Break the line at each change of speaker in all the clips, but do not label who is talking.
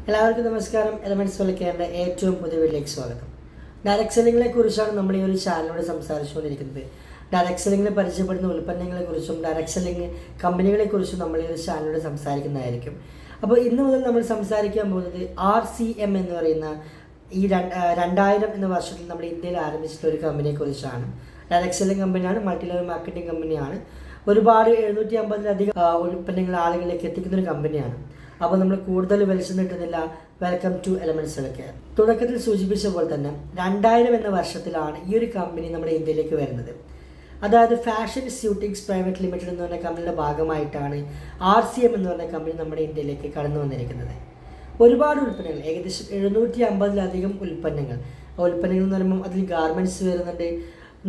എല്ലാവർക്കും നമസ്കാരം. എലമെന്റ്സ് വിളിക്കേണ്ട ഏറ്റവും പുതിയ വീഡിയോയിലേക്ക് സ്വാഗതം. ഡയറക്ട് സെല്ലിങ്ങിനെ കുറിച്ചാണ് നമ്മൾ ഈ ഒരു ചാനലിലൂടെ സംസാരിച്ചുകൊണ്ടിരിക്കുന്നത്. ഡയറക്ട് സെല്ലിങ്ങിൽ പരിചയപ്പെടുന്ന ഉൽപ്പന്നങ്ങളെക്കുറിച്ചും ഡയറക്ട് സെല്ലിംഗ് കമ്പനികളെക്കുറിച്ചും നമ്മൾ ഈ ഒരു ചാനലിലൂടെ സംസാരിക്കുന്നതായിരിക്കും. അപ്പോൾ ഇന്ന് മുതൽ നമ്മൾ സംസാരിക്കാൻ പോകുന്നത് RCM എന്ന് പറയുന്ന ഈ 2000 എന്ന വർഷത്തിൽ നമ്മൾ ഇന്ത്യയിൽ ആരംഭിച്ചിട്ടുള്ള ഒരു കമ്പനിയെക്കുറിച്ചാണ്. ഡയറക്ട് സെല്ലിംഗ് കമ്പനിയാണ്, മൾട്ടി ലെവൽ മാർക്കറ്റിംഗ് കമ്പനിയാണ്. ഒരുപാട് 750-ലധികം ഉൽപ്പന്നങ്ങൾ ആളുകളിലേക്ക് എത്തിക്കുന്ന ഒരു കമ്പനിയാണ്. അപ്പോൾ നമ്മൾ കൂടുതൽ വലിച്ചു നീട്ടുന്നില്ല. Welcome to Elements Care. തുടക്കത്തിൽ സൂചിപ്പിച്ച പോലെ തന്നെ 2000 എന്ന വർഷത്തിലാണ് ഈ ഒരു കമ്പനി നമ്മുടെ ഇന്ത്യയിലേക്ക് വരുന്നത്. അതായത് ഫാഷൻ സ്യൂട്ടിങ്സ് പ്രൈവറ്റ് ലിമിറ്റഡ് എന്ന് പറഞ്ഞ കമ്പനിയുടെ ഭാഗമായിട്ടാണ് RCM എന്ന് പറഞ്ഞ കമ്പനി നമ്മുടെ ഇന്ത്യയിലേക്ക് കടന്നു വന്നിരിക്കുന്നത്. ഒരുപാട് ഉൽപ്പന്നങ്ങൾ, ഏകദേശം 750-ലധികം ഉൽപ്പന്നങ്ങൾ എന്ന് പറയുമ്പോൾ അതിൽ ഗാർമെൻറ്റ്സ് വരുന്നുണ്ട്,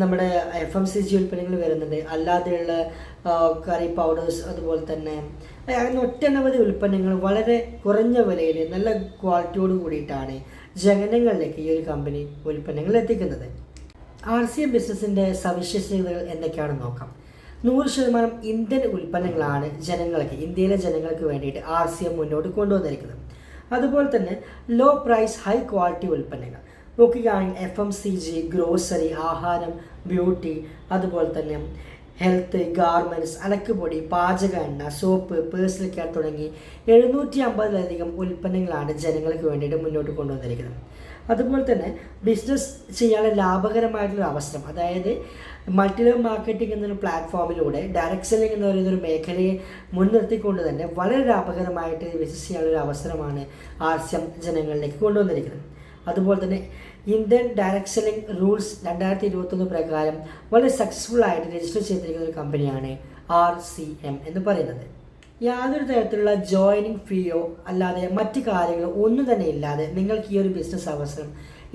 നമ്മുടെ FMCG ഉൽപ്പന്നങ്ങൾ വരുന്നുണ്ട്, അല്ലാതെയുള്ള കറി പൗഡേഴ്സ്, അതുപോലെ തന്നെ അങ്ങനെ ഒട്ടനവധി ഉൽപ്പന്നങ്ങൾ വളരെ കുറഞ്ഞ വിലയിൽ നല്ല ക്വാളിറ്റിയോട് കൂടിയിട്ടാണ് ജനങ്ങളിലേക്ക് ഈ ഒരു കമ്പനി ഉൽപ്പന്നങ്ങൾ എത്തിക്കുന്നത്. RCM ബിസിനസ്സിൻ്റെ സവിശേഷതകൾ എന്തൊക്കെയാണെന്ന് നോക്കാം. 100% ഇന്ത്യൻ ഉൽപ്പന്നങ്ങളാണ് ഇന്ത്യയിലെ ജനങ്ങൾക്ക് വേണ്ടിയിട്ട് RCM മുന്നോട്ട് കൊണ്ടുവന്നിരിക്കുന്നത്. അതുപോലെ തന്നെ ലോ പ്രൈസ് ഹൈ ക്വാളിറ്റി ഉൽപ്പന്നങ്ങൾ നോക്കുകയാണെങ്കിൽ FMCG, ഗ്രോസറി, ആഹാരം, ബ്യൂട്ടി, അതുപോലെ തന്നെ ഹെൽത്ത്, ഗാർമെൻറ്റ്സ്, അലക്കുപൊടി, പാചക എണ്ണ, സോപ്പ്, പേഴ്സണൽ കെയർ തുടങ്ങി 750-ലധികം ഉൽപ്പന്നങ്ങളാണ് ജനങ്ങൾക്ക് വേണ്ടിയിട്ട് മുന്നോട്ട് കൊണ്ടുവന്നിരിക്കുന്നത്. അതുപോലെ തന്നെ ബിസിനസ് ചെയ്യാനുള്ള ലാഭകരമായിട്ടുള്ള അവസരം, അതായത് മൾട്ടി ലെവൽ മാർക്കറ്റിംഗ് എന്നൊരു പ്ലാറ്റ്ഫോമിലൂടെ ഡയറക്ട് സെല്ലിംഗ് എന്ന് പറയുന്ന ഒരു മേഖലയെ മുൻനിർത്തിക്കൊണ്ട് തന്നെ വളരെ ലാഭകരമായിട്ട് ബിസിനസ് ചെയ്യാനുള്ള ഒരു അവസരമാണ് RCM ജനങ്ങളിലേക്ക് കൊണ്ടുവന്നിരിക്കുന്നത്. അതുപോലെ തന്നെ ഇന്ത്യൻ ഡയറക്ട് സെല്ലിംഗ് റൂൾസ് 2021 പ്രകാരം വളരെ സക്സസ്ഫുൾ ആയിട്ട് രജിസ്റ്റർ ചെയ്തിരിക്കുന്ന ഒരു കമ്പനിയാണ് RCM എന്ന് പറയുന്നത്. യാതൊരു തരത്തിലുള്ള ജോയിനിങ് ഫീയോ അല്ലാതെ മറ്റു കാര്യങ്ങളോ ഒന്നും തന്നെ ഇല്ലാതെ നിങ്ങൾക്ക് ഈ ഒരു ബിസിനസ് അവസരം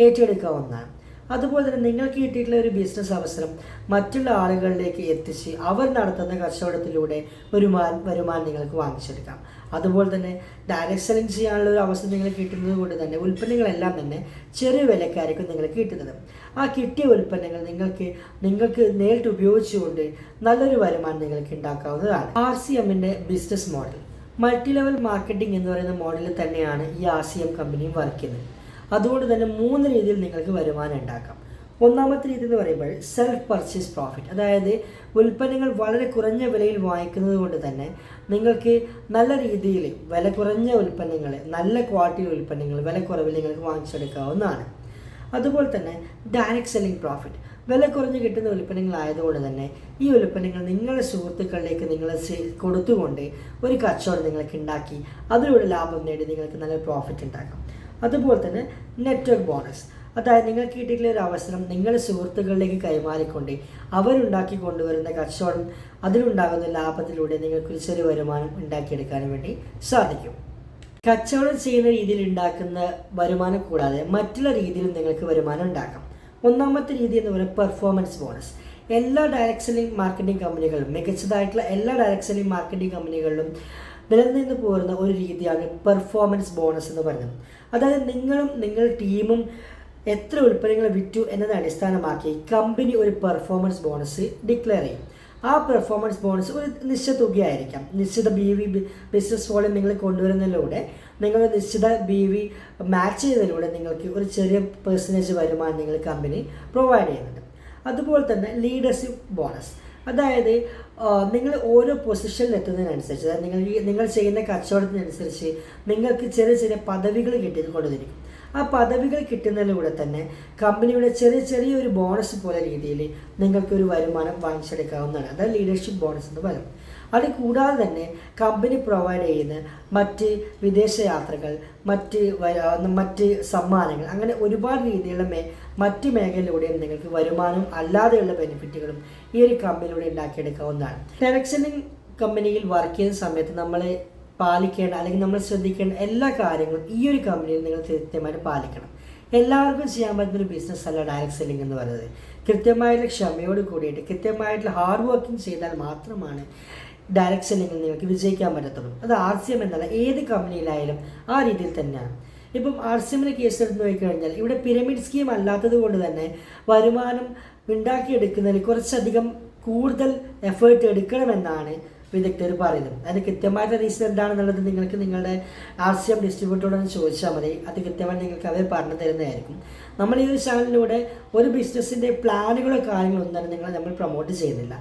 ഏറ്റെടുക്കാവുന്നതാണ്. അതുപോലെ തന്നെ നിങ്ങൾക്ക് കിട്ടിയിട്ടുള്ള ഒരു ബിസിനസ് അവസരം മറ്റുള്ള ആളുകളിലേക്ക് എത്തിച്ച് അവർ നടത്തുന്ന കച്ചവടത്തിലൂടെ വരുമാനം നിങ്ങൾക്ക് വാങ്ങിച്ചെടുക്കാം. അതുപോലെ തന്നെ ഡയറക്ട് സെല്ലിംഗ് ചെയ്യാനുള്ള ഒരു അവസരം നിങ്ങൾക്ക് കിട്ടുന്നത് കൊണ്ട് തന്നെ ഉൽപ്പന്നങ്ങളെല്ലാം തന്നെ ചെറിയ വിലക്കായിരിക്കും നിങ്ങൾക്ക് കിട്ടുന്നത്. ആ കിട്ടിയ ഉൽപ്പന്നങ്ങൾ നിങ്ങൾക്ക് നേരിട്ട് ഉപയോഗിച്ചുകൊണ്ട് നല്ലൊരു വരുമാനം നിങ്ങൾക്ക് ഉണ്ടാക്കാവുന്നതാണ്. RCMൻ്റെ business model multi level marketing എന്ന് പറയുന്ന മോഡലിൽ തന്നെയാണ് ഈ RCM കമ്പനിയും വർക്ക് ചെയ്യുന്നത്. അതുകൊണ്ട് തന്നെ 3 രീതിയിൽ നിങ്ങൾക്ക് വരുമാനം ഉണ്ടാക്കാം. ഒന്നാമത്തെ രീതി എന്ന് പറയുമ്പോൾ സെൽഫ് പർച്ചേസ് പ്രോഫിറ്റ്, അതായത് ഉൽപ്പന്നങ്ങൾ വളരെ കുറഞ്ഞ വിലയിൽ വാങ്ങിക്കുന്നത് കൊണ്ട് തന്നെ നിങ്ങൾക്ക് നല്ല രീതിയിൽ വില കുറഞ്ഞ ഉൽപ്പന്നങ്ങൾ, നല്ല ക്വാളിറ്റി ഉൽപ്പന്നങ്ങൾ വില കുറവിൽ നിങ്ങൾക്ക് വാങ്ങിച്ചെടുക്കാവുന്നതാണ്. അതുപോലെ തന്നെ ഡയറക്ട് സെല്ലിംഗ് പ്രോഫിറ്റ്, വില കുറഞ്ഞ് കിട്ടുന്ന ഉൽപ്പന്നങ്ങളായതുകൊണ്ട് തന്നെ ഈ ഉൽപ്പന്നങ്ങൾ നിങ്ങളുടെ സുഹൃത്തുക്കളിലേക്ക് നിങ്ങൾ കൊടുത്തുകൊണ്ട് ഒരു കച്ചവടം നിങ്ങൾക്ക് ഉണ്ടാക്കി അതിലൂടെ ലാഭം നേടി നിങ്ങൾക്ക് നല്ല പ്രോഫിറ്റ് ഉണ്ടാക്കാം. അതുപോലെ തന്നെ നെറ്റ്വർക്ക് ബോണസ്, അതായത് നിങ്ങൾക്ക് കിട്ടിയിട്ടുള്ള ഒരു അവസരം നിങ്ങളുടെ സുഹൃത്തുക്കളിലേക്ക് കൈമാറിക്കൊണ്ട് അവരുണ്ടാക്കി കൊണ്ടുവരുന്ന കച്ചവടം അതിലുണ്ടാകുന്ന ലാഭത്തിലൂടെ നിങ്ങൾക്കൊരു ചെറിയ വരുമാനം ഉണ്ടാക്കിയെടുക്കാൻ വേണ്ടി സാധിക്കും. കച്ചവടം ചെയ്യുന്ന രീതിയിൽ ഉണ്ടാക്കുന്ന വരുമാനം കൂടാതെ മറ്റുള്ള രീതിയിലും നിങ്ങൾക്ക് വരുമാനം ഉണ്ടാക്കാം. ഒന്നാമത്തെ രീതി എന്ന് പറയുന്നത് പെർഫോമൻസ് ബോണസ്. എല്ലാ ഡയറക്ട് സെല്ലിംഗ് മാർക്കറ്റിംഗ് കമ്പനികളും, മികച്ചതായിട്ടുള്ള എല്ലാ ഡയറക്ട് സെല്ലിംഗ് മാർക്കറ്റിംഗ് കമ്പനികളിലും നിലനിന്ന് പോരുന്ന ഒരു രീതിയാണ് പെർഫോമൻസ് ബോണസ് എന്ന് പറയുന്നത്. അതായത് നിങ്ങളുടെ ടീമും എത്ര ഉൽപ്പന്നങ്ങൾ വിറ്റു എന്നതിനെ അടിസ്ഥാനമാക്കി കമ്പനി ഒരു പെർഫോമൻസ് ബോണസ് ഡിക്ലെയർ ചെയ്യും. ആ പെർഫോമൻസ് ബോണസ് ഒരു നിശ്ചിത തുകയായിരിക്കാം. നിശ്ചിത BV ബിസിനസ് വോളിയം നിങ്ങൾ കൊണ്ടുവരുന്നതിലൂടെ, നിങ്ങളുടെ നിശ്ചിത BV മാച്ച് ചെയ്യുന്നതിലൂടെ നിങ്ങൾക്ക് ഒരു ചെറിയ പെർസെൻറ്റേജ് വരുമാനം നിങ്ങൾ കമ്പനി പ്രൊവൈഡ് ചെയ്യുന്നുണ്ട്. അതുപോലെ തന്നെ ലീഡർഷിപ്പ് ബോണസ്, അതായത് നിങ്ങൾ ഓരോ പൊസിഷനിൽ എത്തുന്നതിനനുസരിച്ച്, അതായത് നിങ്ങൾ ചെയ്യുന്ന കച്ചവടത്തിനനുസരിച്ച് നിങ്ങൾക്ക് ചെറിയ ചെറിയ പദവികൾ കിട്ടിക്കൊണ്ടിരിക്കും. ആ പദവികൾ കിട്ടുന്നതിലൂടെ തന്നെ കമ്പനിയുടെ ചെറിയൊരു ബോണസ് പോലെ രീതിയിൽ നിങ്ങൾക്കൊരു വരുമാനം വാങ്ങിച്ചെടുക്കാവുന്നതാണ്. അതായത് ലീഡർഷിപ്പ് ബോണസ് എന്ന് പറയും. അത് കൂടാതെ തന്നെ കമ്പനി പ്രൊവൈഡ് ചെയ്യുന്ന മറ്റ് വിദേശ യാത്രകൾ, മറ്റ് സമ്മാനങ്ങൾ, അങ്ങനെ ഒരുപാട് രീതിയിലുള്ള മറ്റ് മേഖലയിലൂടെയും നിങ്ങൾക്ക് വരുമാനം അല്ലാതെയുള്ള ബെനിഫിറ്റുകളും ഈ ഒരു കമ്പനിയിലൂടെ ഉണ്ടാക്കിയെടുക്കാവുന്നതാണ്. ഡയറക്ട് സെല്ലിംഗ് കമ്പനിയിൽ വർക്ക് ചെയ്യുന്ന സമയത്ത് നമ്മൾ പാലിക്കേണ്ട അല്ലെങ്കിൽ നമ്മൾ ശ്രദ്ധിക്കേണ്ട എല്ലാ കാര്യങ്ങളും ഈ ഒരു കമ്പനിയിൽ നിങ്ങൾ കൃത്യമായിട്ട് പാലിക്കണം. എല്ലാവർക്കും ചെയ്യാൻ പറ്റുന്നൊരു ബിസിനസ് അല്ല ഡയറക്ട് സെല്ലിംഗ് എന്ന് പറയുന്നത്. കൃത്യമായിട്ടുള്ള ക്ഷമയോട് കൂടിയിട്ട് കൃത്യമായിട്ടുള്ള ഹാർഡ് വർക്കിംഗ് ചെയ്താൽ മാത്രമാണ് ഡയറക്ട് സെല്ലിംഗിൽ നിങ്ങൾക്ക് വിജയിക്കാൻ പറ്റത്തുള്ളൂ. അത് RCM എന്നല്ല, ഏത് കമ്പനിയിലായാലും ആ രീതിയിൽ തന്നെയാണ്. ഇപ്പം RCMൻ്റെ കേസ് എടുത്ത് നോക്കിക്കഴിഞ്ഞാൽ ഇവിടെ പിരമിഡ് സ്കീം അല്ലാത്തത് കൊണ്ട് തന്നെ വരുമാനം ഉണ്ടാക്കിയെടുക്കുന്നതിൽ കുറച്ചധികം കൂടുതൽ എഫേർട്ട് എടുക്കണമെന്നാണ് വിദഗ്ധർ പറയുന്നത്. അതിന് കൃത്യമായിട്ട് റീസൺ എന്താണെന്നുള്ളത് നിങ്ങൾക്ക് നിങ്ങളുടെ RCM ഡിസ്ട്രിബ്യൂട്ടറോട് ചോദിച്ചാൽ മതി. അത് കൃത്യമായിട്ട് നിങ്ങൾക്ക് അവർ പറഞ്ഞു തരുന്നതായിരിക്കും. നമ്മൾ ഈ ഒരു ചാനലിലൂടെ ഒരു ബിസിനസ്സിൻ്റെ പ്ലാനുകളോ കാര്യങ്ങളോ ഒന്നും നമ്മൾ പ്രൊമോട്ട് ചെയ്യുന്നില്ല.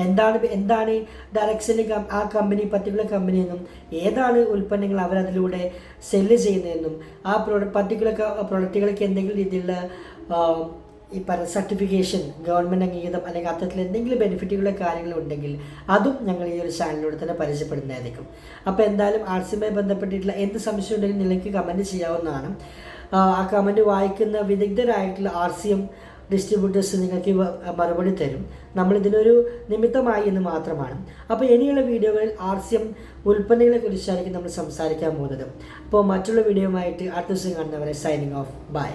എന്താണ് ഡയറക്റ്റ് സെല്ലിംഗ്, ആ കമ്പനി പർട്ടിക്കുലർ കമ്പനിയെന്നും ഏതാണ് ഉൽപ്പന്നങ്ങൾ അവരതിലൂടെ സെല്ല് ചെയ്യുന്നതെന്നും ആ പർട്ടിക്കുലർ പ്രൊഡക്റ്റുകൾക്ക് എന്തെങ്കിലും രീതിയിലുള്ള ഈ സർട്ടിഫിക്കേഷൻ, ഗവൺമെൻറ് അംഗീകൃതം അല്ലെങ്കിൽ അത്തരത്തിൽ എന്തെങ്കിലും ബെനിഫിറ്റുകളോ കാര്യങ്ങളുണ്ടെങ്കിൽ അതും ഞങ്ങൾ ഈ ഒരു ചാനലിലൂടെ തന്നെ പരിചയപ്പെടുന്നതായിരിക്കും. അപ്പോൾ എന്തായാലും RCMമായി ബന്ധപ്പെട്ടിട്ടുള്ള എന്ത് സംശയം ഉണ്ടെങ്കിലും നിങ്ങൾക്ക് കമൻറ്റ് ചെയ്യാവുന്നതാണ്. ആ കമൻറ്റ് വായിക്കുന്ന വിദഗ്ധരായിട്ടുള്ള RCM ഡിസ്ട്രിബ്യൂട്ടേഴ്സ് നിങ്ങൾക്ക് മറുപടി തരും. നമ്മളിതിനൊരു നിമിത്തമായി എന്ന് മാത്രമാണ്. അപ്പോൾ ഇനിയുള്ള വീഡിയോകളിൽ RCM ഉൽപ്പന്നങ്ങളെ കുറിച്ചായിരിക്കും നമ്മൾ സംസാരിക്കാൻ പോകുന്നത്. അപ്പോൾ മറ്റുള്ള വീഡിയോയുമായിട്ട് അടുത്ത ദിവസം കാണുന്നവരെ സൈനിങ് ഓഫ്. ബൈ.